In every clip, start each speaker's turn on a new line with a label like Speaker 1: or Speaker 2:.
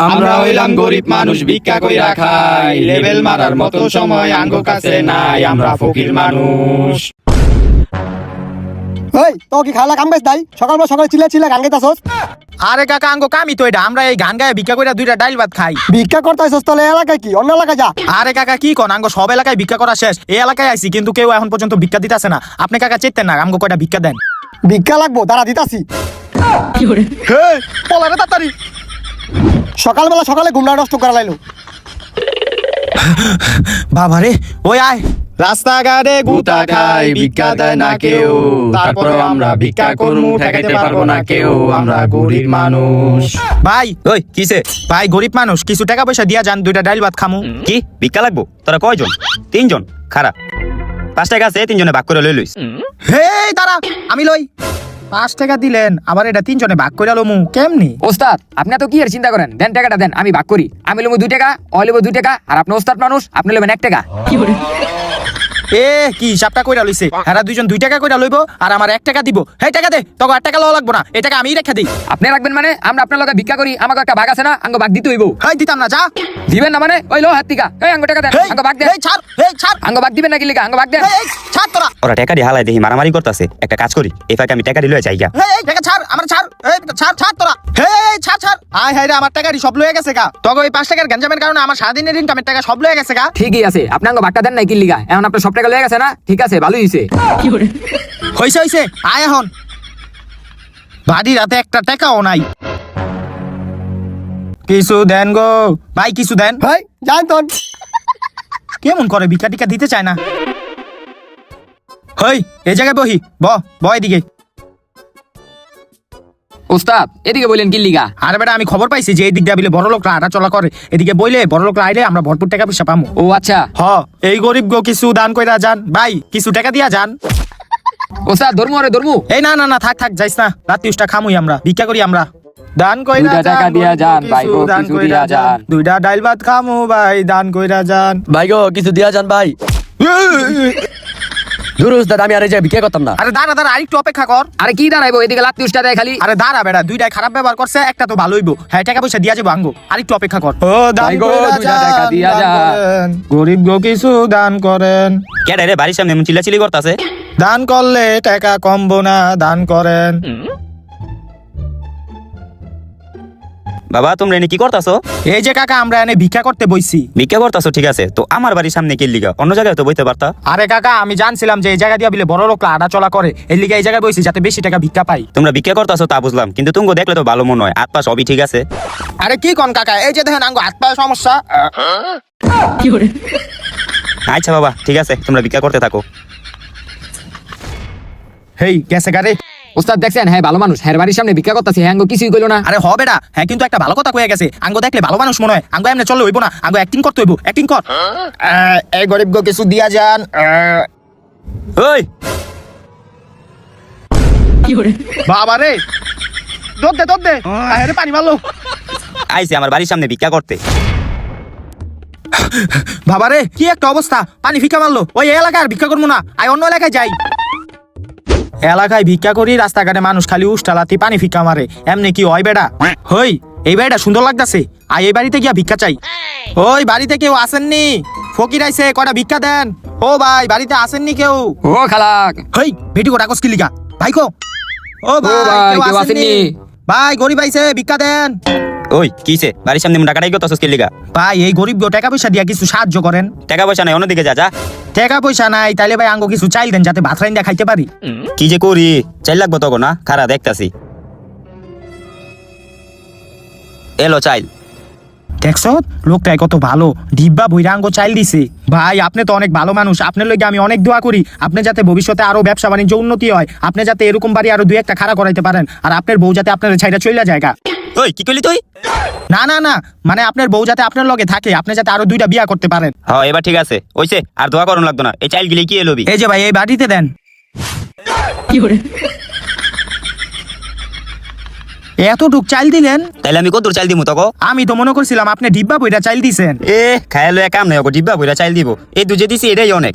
Speaker 1: আমরা হইলাম গরিব মানুষ, ভিক্ষা কইরা খাই, লেভেল মারার মতো সময় আঙ্গো কাছে নাই, আমরা ফকির মানুষ।
Speaker 2: ওই তো কি খালা কাম বেশ দাই, সকালবেলা সকালে চিল্লা গান গাইতাছস?
Speaker 3: আরে কাকা আঙ্গো কামই তো এটা, আমরা এই গান গায়ে ভিক্ষা কইরা দুইটা ডাইল ভাত খাই।
Speaker 2: ভিক্ষা করতাছস তাহলে এলাকায় কি অন্য এলাকায় যা।
Speaker 3: আরে কাকা কি কোন, আঙ্গো সব এলাকায় ভিক্ষা করা শেষ, এই এলাকায় আইছি কিন্তু কেউ এখন পর্যন্ত ভিক্ষা দিতেছে না। আপনি কাকা চেতেন না, আঙ্গো কয়টা ভিক্ষা দেন।
Speaker 2: ভিক্ষা লাগবো, দাঁড়া দিতাছি।
Speaker 3: হে পলারে তাড়াতাড়ি।
Speaker 2: সকালবেলা সকালে ঘুমনা নষ্ট করা লাইলো।
Speaker 3: বাবারে ওই আয়।
Speaker 1: রাস্তাঘাটে গুতা খাই, ভিক্ষা দেয় না কেউ, তারপর আমরা ভিক্ষা করমু, ঠেকাইতে পারবো না কেউ, আমরা গরিব মানুষ।
Speaker 3: ভাই
Speaker 4: ওই কিসে?
Speaker 3: ভাই গরিব মানুষ, কিছু টাকা পয়সা দিয়া যান, দুইটা ডাইল ভাত খামু।
Speaker 4: কি ভিক্ষা লাগবো? তোরা কয়জন? 3 জন। খারাপ, 5 টাকা আছে, 3 জনে ভাগ করে লই লইস।
Speaker 3: হে দাঁড়া আমি লই। 5 টাকা দিলেন, আবার এটা 3 জনে ভাগ করে লমু কেমনি?
Speaker 5: ওস্তাদ আপনি তো কি আর চিন্তা করেন, দেন টাকাটা দেন, আমি ভাগ করি। আমি লমু 2 টাকা, ও লইব 2 টাকা, আর আপনি ওস্তাদ মানুষ, আপনি লইবেন 1 টাকা।
Speaker 3: এ কি হিসাবটা কইরা লইছে, এরা দুইজন 2 টাকা কইরা লইব আর আমার 1 টাকা দিব। হেই টাকা দে, তোকে 8 টাকা লওয়া লাগবো না, এই টাকা আমিই রেখে দিই।
Speaker 5: আপনি রাখবেন মানে? আমরা আপনার লগে ভিক্ষা করি, আমাকে একটা ভাগ আছে না, আঙ্গ ভাগ দিতে হইব।
Speaker 3: হেই দিতাম না, যা।
Speaker 5: দিবেন না মানে? ওই লো হাত টিকা, এই আঙ্গ টাকা দেন,
Speaker 3: হেই,
Speaker 5: আঙ্গ ভাগ দেন।
Speaker 3: হেই ছাড়, হেই ছাড়,
Speaker 5: আঙ্গ ভাগ দিবেন নাকি লিগা? আঙ্গ ভাগ দেন।
Speaker 3: হেই ছাড় তোরা।
Speaker 4: ওরা টাকা দিয়ে হালাই দেখি মারামারি করতেছে, একটা কাজ করি, এই ফাঁকে আমি টাকা দিয়ে লয়ে যাই গা।
Speaker 3: হেই টাকা ছাড়, আমার ছাড়, এই ছাড় ছাড় তোরা। হেই ছাড় ছাড়। আয় হায় রে, আমার টাকারই সব লয়ে গেছে গা। তোকে ওই 5 টাকার গঞ্জামের কারণে আমার সারাদিনের ইনকামের টাকা সব লয়ে গেছে গা।
Speaker 5: ঠিকই আছে, আপনি আঙ্গ ভাগটা দেন নাকি লিগা? এখন আপনার সব টাকা লয়ে গেছে না? ঠিক আছে, ভালোই হইছে।
Speaker 3: হইছে হইছে, আয় এখন। বাড়ি রাতে একটা টাকাও নাই। কিছু দেন গো ভাই, কিছু দেন।
Speaker 2: ভাই জান তোন
Speaker 3: কেমন করে ভিক্ষা টিকা দিতে চায় না। হই এই জায়গায় বহি, ব এদিকে।
Speaker 5: ওস্তাদ এদিকে বললেন কি লিগা?
Speaker 3: আরে বেটা আমি খবর পাইছি যে এই দিক দিয়ে বিলে বড় লোকরা হাঁটা চলা করে, এদিকে বইলে বড় লোকরা আইলে আমরা ভরপুর টাকা পয়সা পামু।
Speaker 5: ও আচ্ছা।
Speaker 3: হ এই গরিব গো কিছু দান কইরা যান ভাই, কিছু টাকা দিয়া যান।
Speaker 5: ওস্তাদ ধর্ম রে ধর্ম।
Speaker 3: এই না না না থাক থাক যাইস না, রাত্রি উষ্টা খামুই আমরা, ভিক্ষা করি আমরা। দান কইরা
Speaker 5: 2টা টাকা দিয়া যান ভাই গো,
Speaker 3: দান
Speaker 5: কিছু
Speaker 3: কইরা
Speaker 5: দিয়া যান।
Speaker 3: 2টা ডাইল ভাত খামু ভাই, দান কইরা যান।
Speaker 6: ভাই গো কিছু দিয়া যান ভাই। দূর উস্তাদ, আমি আর এই যে ভিক্ষা করতাম না।
Speaker 3: আরে দাঁড়া দাঁড়া, আরেকটু অপেক্ষা কর।
Speaker 5: আরে কি দাঁড়াইবো, এদিকে লাত্তি উষ্টা দেয় খালি।
Speaker 3: আরে দাঁড়া বেটা, 2টাই খারাপ ব্যবহার করছে, একটা তো ভালো হইবো। হ্যাঁ টাকা পয়সা দিয়া যাবো আঙ্গো, আরেকটু অপেক্ষা কর। ও দান
Speaker 5: ভাই গো,
Speaker 3: কইরা
Speaker 5: 2টা টাকা
Speaker 3: যান,
Speaker 5: দিয়া
Speaker 3: দান
Speaker 5: যান।
Speaker 3: করেন। গরিব গো কিছু দান করেন।
Speaker 4: কেডা রে বাড়ির সামনে এমন চিল্লাচিল্লি করতেছে?
Speaker 3: দান করলে টাকা কমবো না, দান করেন।
Speaker 4: বাবা তোমরা এনে কি করতাছো?
Speaker 3: এই যে কাকা আমরা এনে ভিক্ষা করতে বইছি।
Speaker 4: ভিক্ষা করতাছো ঠিক আছে, তো আমার বাড়ির সামনে কি লিগা? অন্য জায়গায় তো বইতে পারতা।
Speaker 3: আরে কাকা আমি জানছিলাম যে এই জায়গা দিয়ে বিলে বড় লোকরা আডা চলা করে, এই লিগে এই জায়গায় বইছি যাতে বেশি টাকা ভিক্ষা পাই।
Speaker 4: তোমরা ভিক্ষা করতাছো তা বুঝলাম, কিন্তু তুমি দেখলে তো ভালো মনে হয়, হাত পা সবই ঠিক আছে।
Speaker 3: আরে কি কোন কাকা, এই যে দেখেন আঙ্গো হাত পায়ে সমস্যা।
Speaker 4: আচ্ছা বাবা ঠিক আছে, তোমরা ভিক্ষা করতে থাকো।
Speaker 3: হেই গেছে গারে।
Speaker 5: ওস্তাদ দেখছেন, হ্যাঁ ভালো মানুষ, হ্যাঁ বাড়ির সামনে ভিক্ষা করতেছে, হ্যাঁ আঙ্গ কিছুই কইলো না।
Speaker 3: আরে হবে না, হ্যাঁ কিন্তু একটা ভালো কথা কয়ে গেছে, আঙ্গো দেখলে ভালো মানুষ মনে হয়, আঙ্গো এমনি চলে হইব না, আঙ্গো অ্যাক্টিং করতে হইব, অ্যাক্টিং কর। এই গরিব গো কিছু দিয়া যান।
Speaker 4: ওই
Speaker 3: বাবা রে, দোদ দে আরে পানি মারলো।
Speaker 4: আইছে আমার বাড়ির সামনে ভিক্ষা করতে।
Speaker 3: বাবা রে কি একটা অবস্থা, পানি ভিক্ষা মারলো। ওই এলাকায় আর ভিক্ষা করবো না, আই অন্য এলাকায় যাই। এলাকায় ভিক্ষা করি, রাস্তাঘাটে মানুষ খালি উষ্টালাতি পানি ভিক্ষা মারে, এমনি কি হয় বেড়া? হই এই বাড়িটা সুন্দর লাগতাছে, আই এই বাড়িতে গিয়া ভিক্ষা চাই। ওই বাড়িতে কেউ আসেননি? ফকির আইছে, কয়টা ভিক্ষা দেন। ও ভাই বাড়িতে আসেননি কেউ?
Speaker 5: ও খালাক।
Speaker 3: হই বেটি গোটা কস কিলিকা ভাই কো। ও
Speaker 5: ভাই,
Speaker 3: ভাই
Speaker 5: কেউ
Speaker 3: কেউ আসেননি?
Speaker 5: আসেননি?
Speaker 3: ভাই গরিব আইছে, ভিক্ষা দেন।
Speaker 4: ওই কিসে বাড়ির সামনে টাকাটাই করতাছো কি লিগা?
Speaker 3: ভাই এই গরিব গো টাকা পয়সা দিয়া কিছু সাহায্য করেন।
Speaker 4: টাকা পয়সা নাই, অন্যদিকে যা যা।
Speaker 3: টাকা পয়সা নাই তাইলে ভাই আঙ্গো কিছু চাইল দেন, যাতে ভাত রাইন্দা খাইতে পারি।
Speaker 4: কি যে করি, চাইল লাগবো তখন না, খারা দেখতাছি। এলো চাইল।
Speaker 3: দেখছো লোকটাই কত ভালো, ডিব্বা বইরা আঙ্গো চাইল দিছে। ভাই আপনি তো অনেক ভালো মানুষ, আপনার লইগে আমি অনেক দোয়া করি, আপনি যাতে ভবিষ্যতে আরো ব্যবসা বাণিজ্য উন্নতি হয়, আপনি যাতে এরকম বাড়ি আরো 2-1টা খাড়া করাইতে পারেন, আর আপনার বউ যাতে আপনার ছাইরা চইলা জায়গা।
Speaker 4: ওই কি কইলি তুই?
Speaker 3: না না না, মানে আপনার বউ যাতে আপনার লগে থাকে, আপনি যাতে আরো 2টা বিয়া করতে পারেন।
Speaker 4: হ্যাঁ এবার ঠিক আছে, ওইছে আর দোয়া করুন লাগতো না। এই চাইল গিলে কি এলোবি?
Speaker 3: এই যে ভাই এই বাড়িতে দেন। এতটুক চাইল দিলেন?
Speaker 4: তাইলে আমি কত চাইল দিমু তকো?
Speaker 3: আমি তো মনে করছিলাম আপনি ডিব্বা বইরা চাইল দিছেন।
Speaker 4: এ খায়ালো কাম নাই, ওকে ডিব্বা বইরা চাইল দিব। এই দুজে দিছি এটাই অনেক।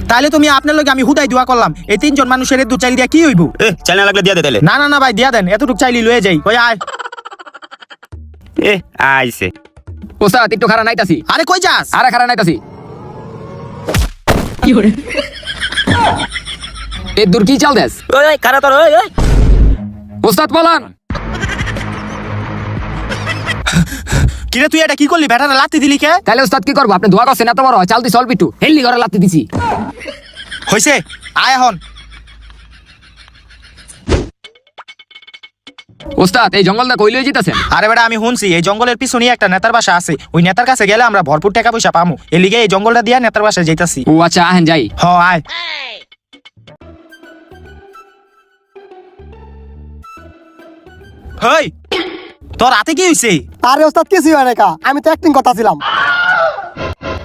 Speaker 3: তাহলে তুমি আপনার লগে আমি হুদাই দোয়া করলাম, এই 3 জন মানুষের দু চাইল দিয়া কি হইব?
Speaker 4: চাইল না লাগলে দিয়া দে তাইলে।
Speaker 3: না না না ভাই দিয়া দেন, এতটুক চাইলি লয়ে যাই। ওই আয়।
Speaker 4: এ আইছে।
Speaker 5: ওস্তাদ একটু খারা নাইতাছি।
Speaker 3: আরে কই যাস?
Speaker 5: আরে খারা নাইতাছি। এ দূর কি চাল দেস?
Speaker 4: ওই ওই খারা তোর ওই ওই।
Speaker 5: ওস্তাদ বলান।
Speaker 3: কিরে তুই এটা কি করলি? ব্যাটারে লাত্তি দিলি কে?
Speaker 5: তাহলে ওস্তাদ কি করবো? আপনি দোয়া করছেন এত বড় চাল দিছি অল্প একটু হেললি ঘরে লাত্তি দিছি।
Speaker 3: হইছে, আয় এখন।
Speaker 5: ওস্তাদ এই জঙ্গলটা কই লই যেতেছেন?
Speaker 3: আরে বেটা আমি শুনছি এই জঙ্গলের পিছনেই একটা নেতার বাসা আছে, ওই নেতার কাছে গেলে আমরা ভরপুর টাকা পয়সা পামু, এর লিগে এই জঙ্গলটা দিয়া নেতার বাসায় যাইতাছি।
Speaker 5: ও আচ্ছা আহেন যাই।
Speaker 3: হ আয়। হেই তোর হাতে কি হইছে?
Speaker 2: আরে ওস্তাদ কিছু হয় না কা, আমি তো অ্যাক্টিং করতেছিলাম।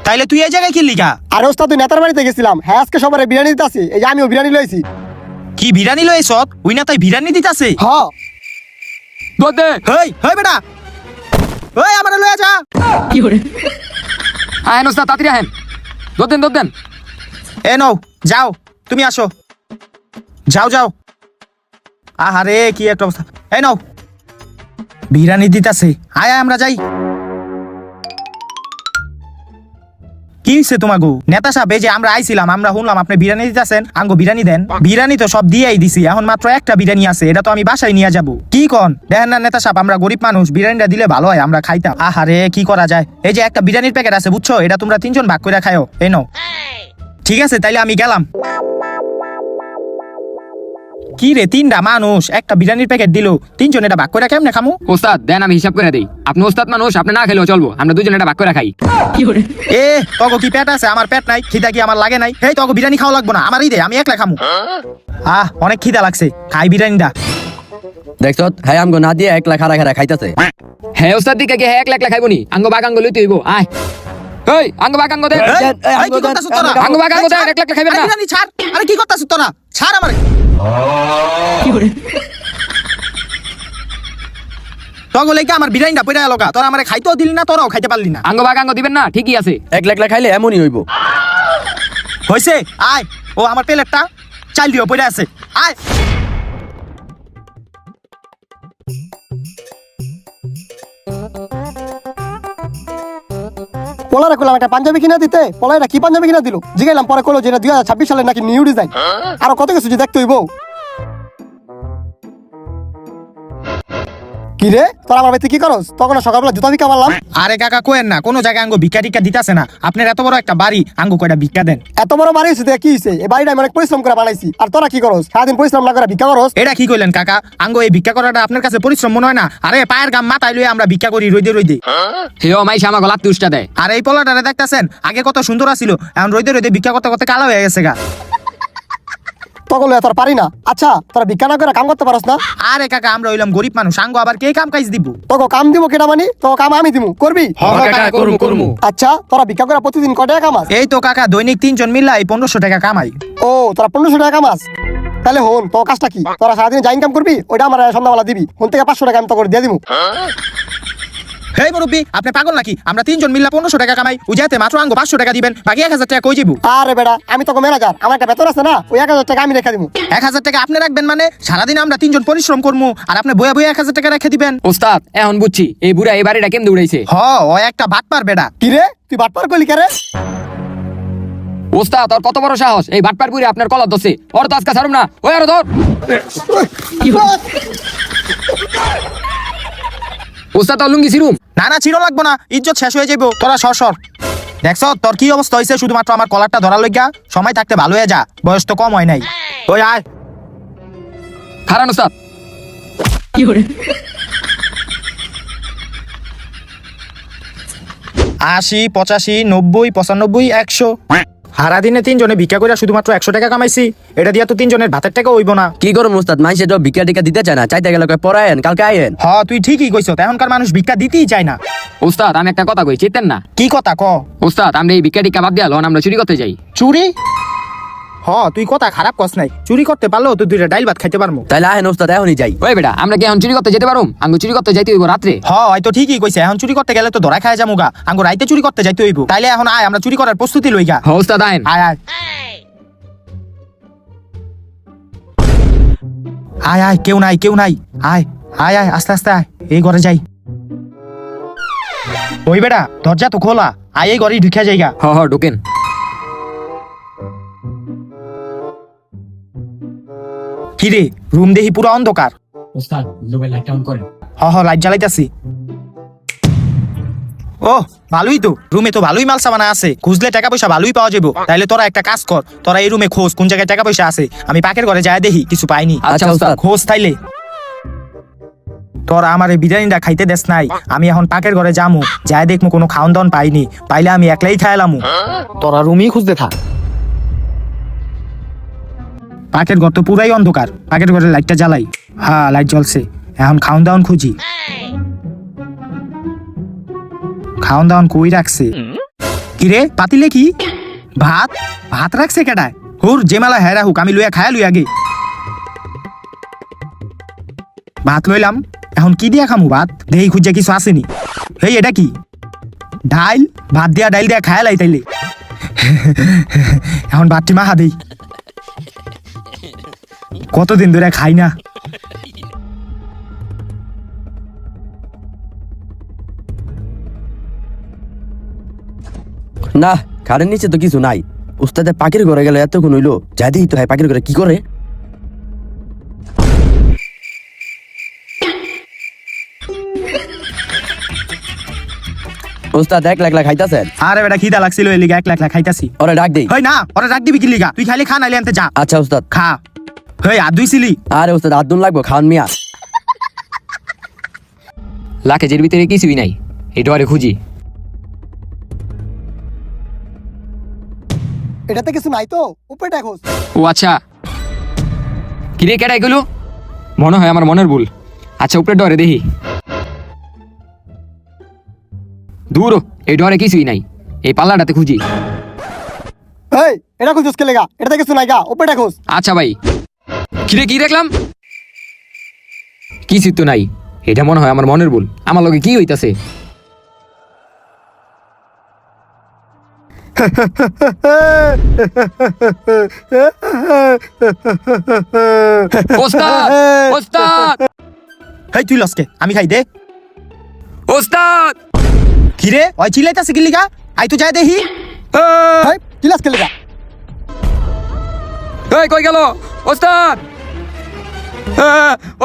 Speaker 3: তাইলে তুই এই জায়গায় কি লিগা?
Speaker 2: আরে ওস্তাদ তুই নেতার বাড়িতে গেছিলাম, হ্যাঁ আজকে সবারে বিরিয়ানি দিতেছি, এই যে আমিও বিরিয়ানি লইছি।
Speaker 3: কি বিরানি লইছ? ওই না তাই বিরানি দিতাছে।
Speaker 2: হ
Speaker 5: দোদ দে।
Speaker 3: হেই হেই বেটা, ওই আমারে লইয়া যা।
Speaker 5: আহেন ওস্তাদ তাড়াতাড়ি আহেন। দোদ দেন দোদ দেন।
Speaker 3: এ নও, যাও তুমি আসো, যাও যাও। আহারে কি একটা অবস্থা। এই নাও বিরানি দিতাছে, আয় আয় আমরা যাই। কি হইছে তোমাগো? নেতা সাহেব এই যে আমরা আইছিলাম, আমরা শুনলাম আপনি বিরিয়ানি দিতেছেন, আঙ্গো বিরিয়ানি দেন। বিরিয়ানি তো সব দিয়েই দিছি, এখন মাত্র একটা বিরিয়ানি আছে, এটা তো আমি বাসায় নিয়ে যাব। কি কোন দেখেন না নেতা সাহেব, আমরা গরিব মানুষ, বিরিয়ানিটা দিলে ভালো হয়, আমরা খাইতাম। আহারে কি করা যায়, এই যে একটা বিরিয়ানির প্যাকেট আছে বুঝছো, এটা তোমরা তিনজন ভাগ করে খাও। এই নাও। ঠিক আছে তাইলে আমি গেলাম। কি রে তিনটা মানুষ একটা বিরিয়ানির প্যাকেট দিল, তিনজন এটা ভাগ করে কেমনে খামু?
Speaker 5: ওস্তাদ দেন আমি হিসাব করে দেই। আপনি ওস্তাদ মানুষ, আপনি না খেলেও চলবো, আমরা দুজন এটা ভাগ করে খাই।
Speaker 3: এ তগো কি পেট আছে? আমার পেট নাই, খিদা কি আমার লাগে নাই? এই তগো বিরিয়ানি খাওয়া লাগবো না, আমারই দে, আমি একলা খামু। অনেক খিদা লাগছে, খাই বিরিয়ানিটা।
Speaker 6: দেখছ হ্যাঁ আমগো না দিয়ে একলা খারা খারা খাইতাছে।
Speaker 5: হ্যাঁ ওস্তাদ দিকে কে হ্যাঁ একলা খাইবো নি? আঙ্গ বাগ আঙ্গ লইতে হইব। আয় এই আঙ্গ বাগ আঙ্গ দে।
Speaker 3: এই,
Speaker 6: এই,
Speaker 3: এই, কি করতাছ তোরা?
Speaker 5: আঙ্গ বাগ আঙ্গ
Speaker 3: এই,
Speaker 5: দে,
Speaker 3: ছাড়।
Speaker 5: একলা একলা খাইবেন
Speaker 3: এই
Speaker 5: না।
Speaker 3: বিরিয়ানি ছাড়। আরে কি করতাছ তোরা? ছাড় আমারে। তগো লেগে আমার বিরিয়ানিটা পড়ে গেল গা, তোরা আমারে খাইতেও দিলি না, তোরাও খাইতে পারলি না।
Speaker 5: আঙ্গ বাগ আঙ্গ দিবেন না, ঠিকই আছে।
Speaker 6: একলা একলা খাইলে এমনই হইব।
Speaker 3: হইছে আয়। ও আমার প্লেটটা চাল দিও পড়ে আছে, আয়।
Speaker 2: পোলারে কইলাম একটা পাঞ্জাবি কিনা দিতে, পোলারে কি পাঞ্জাবি কিনা দিল, জিগাইলাম পরে কইলো যে এটা 2026 সালের নাকি নিউ ডিজাইন, আরো কত কিছু যে দেখতে হইব। কি রে তোরা আমার বাড়িতে কি করস? তখন সকালবেলা জুতা ভিক্ষা মারলাম।
Speaker 3: আরে কাকা কোয়েন না, কোনো জায়গায় আঙ্গো ভিক্ষা টিক্ষা দিতাছে না, আপনার এত বড় একটা বাড়ি, আঙ্গো কয়টা ভিক্ষা দেন।
Speaker 2: এত বড় বাড়ি হয়েছে কি হয়েছে? এই বাড়িটা আমি অনেক পরিশ্রম করে বানাইছি, আর তোরা কি করস? সারাদিন পরিশ্রম না করে ভিক্ষা করস।
Speaker 3: এটা কি কইলেন কাকা? আঙ্গো এই ভিক্ষা করাটা আপনার কাছে পরিশ্রম মনে হয় না? আরে পায়ের গাম মাথায় লইয়া আমরা ভিক্ষা করি রইদে রইদে।
Speaker 5: হেও মাইশা আমাকে লাত্তি উষ্টা দেয়।
Speaker 3: আর এই পোলাটারে দেখতাছেন, আগে কত সুন্দর ছিল, এখন রইদে রইদে ভিক্ষা করতে করতে কালো হয়ে গেছে গা।
Speaker 2: তখন তোর পারি না। আচ্ছা তোরা ভিক্ষা না করে কাম করতে পারস না?
Speaker 3: আরে কাকা আমরা হইলাম গরিব মানুষ, আঙ্গো আবার কে কাম কাজ দিব?
Speaker 2: তোকে কাম দিব কেটা মানি? তোকে কাম আমি দিব, করবি?
Speaker 5: করমু।
Speaker 2: আচ্ছা তোরা ভিক্ষা করে প্রতিদিন কয় টাকা কামাস?
Speaker 3: এই তো কাকা দৈনিক তিনজন মিললে 1500 টাকা কামাই।
Speaker 2: ও তোরা 1500 টাকা কামাস? তাহলে হন তোর কাজটা কি? তোরা সারাদিন যা ইনকাম করবি ওইটা আমার সন্ধ্যাবেলা দিবি, হন থেকে 500 টাকা আমি তোকে দিয়ে দিব।
Speaker 3: হেই মুরব্বি আপনি পাগল নাকি? আমরা তিনজন মিললে 1500 টাকা কামাই, উজাতে মাত্র আঙ্গো 500 টাকা দিবেন, বাকি 1000 টাকা কই যাবো?
Speaker 2: আরে বেটা আমি তোকে ম্যানেজার, আমার একটা বেতন আছে না, ওই 1000 টাকা আমি রেখে দিব।
Speaker 3: 1000 টাকা আপনি রাখবেন মানে? সারাদিন আমরা তিনজন পরিশ্রম করবো, আর আপনি বইয়া বইয়া 1000 টাকা রেখে দিবেন?
Speaker 5: ওস্তাদ এখন বুঝছি এই বুড়া এই বাড়িটা কেমনে উড়াইছে।
Speaker 3: ও একটা বাটপার বেটা।
Speaker 2: কি রে তুই বাটপার কইলি কে রে?
Speaker 5: ওস্তাদ তোর কত বড় সাহস, এই বাটপার বুড়ি আপনার কলার দছে। ওর তো আজকে ছাড়ুম না, ওই আরো ধর। ওস্তাদ তোর লুঙ্গি ছিরুম।
Speaker 3: না না চিরো লাগবো না, ইজ্জত শেষ হয়ে যাবো, তোরা সর। দেখছ তোর কি অবস্থা হয়েছে? শুধুমাত্র আমার কলারটা ধরার লইগা, সময় থাকতে ভালো হয়ে যা, বয়স তো কম হয় নাই। ওই আয়।
Speaker 5: খারান ওস্তাদ।
Speaker 3: 80, 85, 90, 95, 100। সারা দিনে তিনজনে ভিক্ষা করে শুধুমাত্র 100 টাকা কামাইছি, এটা দিয়া তো তিনজনের ভাতের টাকা হইব না।
Speaker 6: কি করুম উস্তাদ, মাইসে তো ভিক্ষা টিকা দিতে চায় না, চাইতে গেলে কয় পড়ায়েন কালকে আইয়েন।
Speaker 3: তুই ঠিকই কইছ, এখনকার মানুষ ভিক্ষা দিতেই চায় না।
Speaker 5: ওস্তাদ আমি একটা কথা কই, চেতেন না?
Speaker 3: কি কথা ক?
Speaker 5: ওস্তাদ আমরা এই ভিক্ষা টিকা বাদ দিয়া লন আমরা চুরি করতে যাই।
Speaker 3: চুরি? তুই কথা খারাপ কস নাই, চুরি করতে পারলেও তুই 2টা ডাইল ভাত খাইতে পারমু।
Speaker 6: তাইলে আহেন উস্তাদ এখনই যাই।
Speaker 5: ওই বেটা আমরা কি এখন চুরি করতে যেতে পারুম? আঙ্গু চুরি করতে যাইতে হইব রাত্রে।
Speaker 3: হয়তো ঠিকই কইছে, এখন চুরি করতে গেলে তো ধরা খায় যামুগা, আঙ্গো রাইতে চুরি করতে যাইতে হইব। তাইলে এখন আয় আমরা চুরি করার প্রস্তুতি লইগা।
Speaker 5: ওস্তাদ আইন।
Speaker 3: আয় আয় আয় আয়, কেউ নাই আয় আয় আয়, আস্তে আস্তে আয়, এই ঘরে যাই। ওই বেটা দরজা তো খোলা, আয় এই ঘরে ঢুকে যাইগা।
Speaker 5: হ হ ঢোকেন।
Speaker 3: কিরে রুম দেখি পুরো অন্ধকার। হ হ লাইট জ্বালাইতাছি। ও ভালোই তো, রুমে তো ভালোই মাল সামানা আছে, খুঁজলে টাকা পয়সা ভালোই পাওয়া যাবো। তাইলে তোরা একটা কাজ কর, তোরা এই রুমে খোঁজ কোন জায়গায় টাকা পয়সা আছে। আমি পাকের ঘরে যায় দেখি কিছু পাইনি।
Speaker 5: আচ্ছা ওস্তাদ।
Speaker 3: খোঁজ তাইলে তোরা আমার এই বিরিয়ানিটা খাইতে দেস নাই, আমি এখন পাকের ঘরে যামু, যায় দেখমু কোনো খাওন দাওন পাইনি, পাইলে আমি একলাই খাইলামু। তোরা রুমই খুঁজতে থাক। পাকের ঘর তো পুরাই অন্ধকার, পাকের ঘরে লাইটটা জ্বালাই। হ্যাঁ লাইট জ্বলছে, এখন খাওন দাওন খুঁজি। খাওন দাওন কই রাখছে? কিরে পাতিলে কি ভাত? ভাত রাখছে কেডায়? হুর যে মেলা হেরা হুক, আমি লইয়া খায়া লই আগে। ভাত লইলাম, এখন কি দিয়া খামু ভাত? দেহি খুঁজে কিছু আসেনি। হেই এটা কি? ডাইল? ভাত দিয়া ডাইল দিয়া খায়া লাই তাইলে। এখন ভাতটি মাহা দেই, কতদিন ধরে খাই না।
Speaker 6: না, খাটের নিচে তো কিছু নাই। উস্তাদের পাখির ঘরে গেলে এতক্ষণ হইলো, যাই দেখি তো হয় পাখির ঘরে কি করে। উস্তাদ 1 লাখ খাইতাছেন?
Speaker 3: আরে বেটা খিদা লাগছিল এর লিগা 1 লাখ খাইতাছি।
Speaker 6: ওরে ডাক দেই।
Speaker 3: হই না, ওরা রাখ দিবি কি লিগা? তুই খাইলে খা, নাইলে আনতে যা।
Speaker 6: আচ্ছা উস্তাদ।
Speaker 3: খা। হই হাত ধুইছিলি?
Speaker 6: আরে উস্তাদ হাত ধুন লাগবো, খাওয়ান মিয়া।
Speaker 5: লাকেজের ভিতরে কিছুই নাই, এই ডরে খুঁজি।
Speaker 2: এটাতে কিছু নাই তো, উপরে খোঁজ।
Speaker 5: ও আচ্ছা, কিরে কেডা এগুলো? মনে হয় আমার মনের ভুল। আচ্ছা উপরে ডরে দেখি। দূর, এই ডরে কিছুই নাই, এই পাল্লাটাতে খুঁজি।
Speaker 2: এই এটা খুঁজছিস কে লেগা? এটাতে কিছু নাই গা, উপরে খোঁজ।
Speaker 5: আচ্ছা ভাই। কিরে কি দেখলাম? কিছু তো নাই, এটা মনে হয় আমার মনের ভুল। আমার লগে কি হইতাছে? ওস্তাদ, ওস্তাদ,
Speaker 3: হেই তুই লসকে, আমি খাই দে।
Speaker 5: ওস্তাদ!
Speaker 3: কিরে ওই চিল্লাইতাছে কি লিগা? আই তো যায় দেখি।
Speaker 2: এই কিলাস কে লেগা?
Speaker 5: এই কই গেল? ওস্তাদ!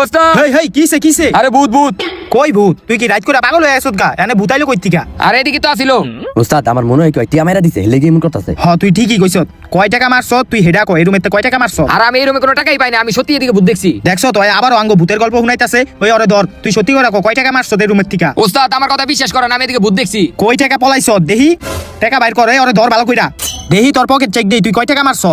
Speaker 5: ওস্তাদ!
Speaker 3: হেই হেই কিসে কিসে?
Speaker 5: আরে ভূত ভূত!
Speaker 3: কই ভূত? তুই কি রাত করে পাগল হয়ে আসত গা? এনে ভূত আইলো কই থিকা?
Speaker 5: আরে এদিকে তো আসিল।
Speaker 6: উস্তাদ আমার মনে হয় কি টিয়া মাইরা দিছে, লেগে এমন করতেছে।
Speaker 3: হ তুই ঠিকই কইছ। কয় টাকা মারছ তুই? হেডা কই এই রুমেতে কয় টাকা মারছ?
Speaker 5: আর আমি এই রুমে কোনো টাকাই পাই না, আমি সত্যি এদিকে ভূত দেখছি।
Speaker 3: দেখছ তো আবারও আঙ্গ ভূতের গল্প শুনাইতাছে। ওই ওরে ধর, তুই সত্যি করে কো কয় টাকা মারছ এই রুমের থিকা?
Speaker 5: ওস্তাদ আমার কথা বিশ্বাস করেন, আমি এদিকে ভূত দেখছি।
Speaker 3: কই টাকা পলাইছ দেহি? টাকা বাইর করে ওরে ধর ভালো কইরা। দেহি তোর পকেট চেক দেই, তুই কয় টাকা মারছ?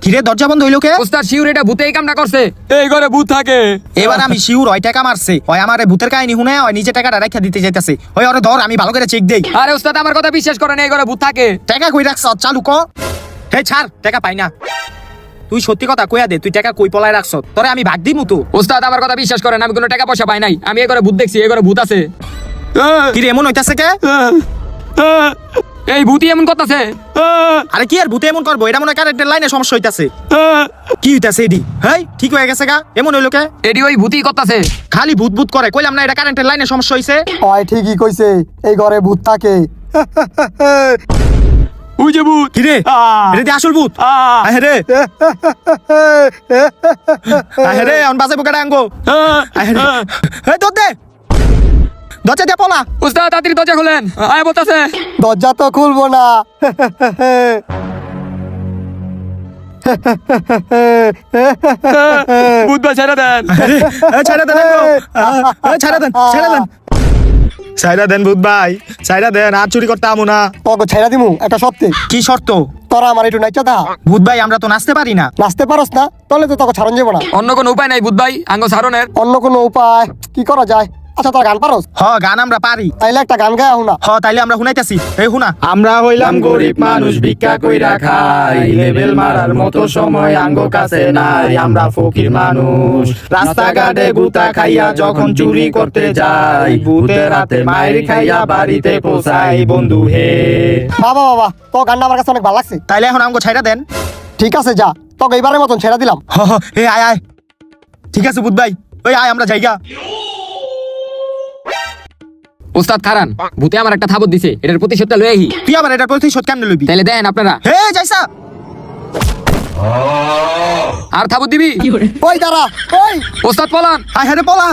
Speaker 3: কিরে দরজা বন্ধ হইলো কে?
Speaker 5: ওস্তাদ শিউর এটা ভূতে এই কামটা করছে। এই ঘরে ভূত থাকে।
Speaker 3: এবার আমি শিউর ওই টাকা মারছে, ওই আমারে ভূতের কাহিনী শুনে ওই নিজে টাকাটা রাখা দিতে যাইতাছে। ওই ওরে ধর, আমি ভালো করে চেক দেই।
Speaker 5: আরে ওস্তাদ আমার কথা বিশ্বাস করেন, এই ঘরে ভূত থাকে।
Speaker 3: টাকা কই রাখছ? চালু ক। হে ছাড়, টাকা পাই না। তুই সত্যি কথা কইয়া দে, তুই টাকা কই পলায় রাখছ? তোরে আমি ভাগ দিমু তো।
Speaker 5: ওস্তাদ আমার কথা বিশ্বাস করেন, আমি কোনো টাকা পয়সা পাই নাই, আমি এই ঘরে ভূত দেখছি, এই ঘরে ভূত আছে।
Speaker 3: কিরে এমন হইতাছে কে?
Speaker 5: এই ভূতই এমন করতেছে।
Speaker 3: আরে কি আর ভূতে এমন করবো? এটা মনে হয় কারেন্টের লাইনে সমস্যা হইতাছে। কি হইতাছে এডি? হেই ঠিক হয়ে গেছে গা, এমন হইলো কে?
Speaker 5: এডি ওই ভূতই করতেছে।
Speaker 3: খালি ভূত ভূত করে, কইলাম না এটা কারেন্টের লাইনে সমস্যা হইছে।
Speaker 2: ওই ঠিকই কইছে, এই ঘরে ভূত থাকে।
Speaker 5: ওই যে ভূত।
Speaker 3: কিরে এটা দি আসল ভূত? আহে রে আহে রে, অন বাজে বোকাটা আঙ্গো। আহে রে, এই দর দে, দরজা দিয়ে পলা।
Speaker 5: ওস্তাদ তাড়াতাড়ি দরজা খুলেন, আয় বলতাছে।
Speaker 2: দরজা তো খুলবো না।
Speaker 5: ভূত ভাই ছেড়ে দেন।
Speaker 3: ছাইরা দেন আঙ্গো, ছাইরা দেন, ছাইরা দেন, ছাইরা দেন ভূত ভাই, ছাইরা দেন। আর চুরি করতে আমু না।
Speaker 2: তোকে ছেড়া দিমু একটা সত্যি।
Speaker 3: কি শর্ত?
Speaker 2: তোরা আমার একটু নাইচা দা।
Speaker 3: ভূত ভাই আমরা তো নাচতে পারি না।
Speaker 2: নাচতে পারস না? তাহলে তো তোকে ছাড়ন যাবো না।
Speaker 5: অন্য কোনো উপায় নাই ভূত ভাই আঙ্গ সারণের?
Speaker 2: অন্য কোনো উপায় কি করা যায়? আচ্ছা তোরা গান পারস?
Speaker 3: হ গান আমরা পারি।
Speaker 2: তাইলে একটা গান গায়া হুনা।
Speaker 3: হ তাইলে আমরা শুনাইতাছি। এই শুনা।
Speaker 1: আমরা হইলাম গরিব মানুষ, ভিক্ষা কইরা খাই, লেবেল মারার মতো সময় আঙ্গ কাছে নাই। আমরা ফকির মানুষ, রাস্তাঘাটে গুতা খাইয়া যখন চুরি করতে যাই, ভূতের হাতে মায়ের খাইয়া বাড়িতে পৌঁছাই। বন্ধু হে,
Speaker 2: বাবা বাবা, তো গানটা আমার কাছে অনেক ভালো লাগছে।
Speaker 3: তাইলে এখন আমাকে ছাইরা দেন।
Speaker 2: ঠিক আছে যা, তোকে এইবারের মতন ছেড়া দিলাম।
Speaker 3: হ হ, এ আয় আয়। ঠিক আছে ভূত ভাই, ওই আয় আমরা জায়গা।
Speaker 5: ওস্তাদ খারান, ভূতে আমার একটা থাবত দিছে, এটার প্রতিশোধটা লয়ে আহি।
Speaker 3: তুই আবার এটা প্রতিশোধ কেমনে লইবি?
Speaker 5: তাইলে দেন আপনারা।
Speaker 3: হে যাইসা
Speaker 5: আর থাবত দিবি?
Speaker 2: ওই দাঁড়া, ওই
Speaker 5: ওস্তাদ পলান।
Speaker 3: আয় হ্যাঁ রে পলা।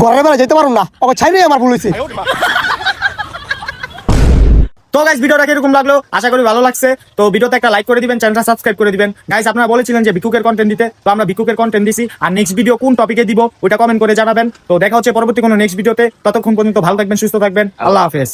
Speaker 2: ঘরের বেলা যেতে পারুম না, ওকে ছাইরে আমার ভুল হয়েছে।
Speaker 3: তো গাইস ভিডিওটা কিরকম লাগলো আশা করি ভালো লাগছে। তো ভিডিওতে একটা লাইক করে দিবেন, চ্যানেলটা সাবস্ক্রাইব করে দিবেন। গাইস আপনারা বলেছিলেন যে ভিকুকের কন্টেন্ট দিতে, তো আমরা ভিকুকের কন্টেন্ট দিছি। আর নেক্সট ভিডিও কোন টপিকে দিব ওটা কমেন্ট করে জানাবেন। তো দেখা হচ্ছে পরবর্তী কোনো নেক্সট ভিডিওতে। ততক্ষণ পর্যন্ত ভালো থাকবেন, সুস্থ থাকবেন। আল্লাহ হাফেজ।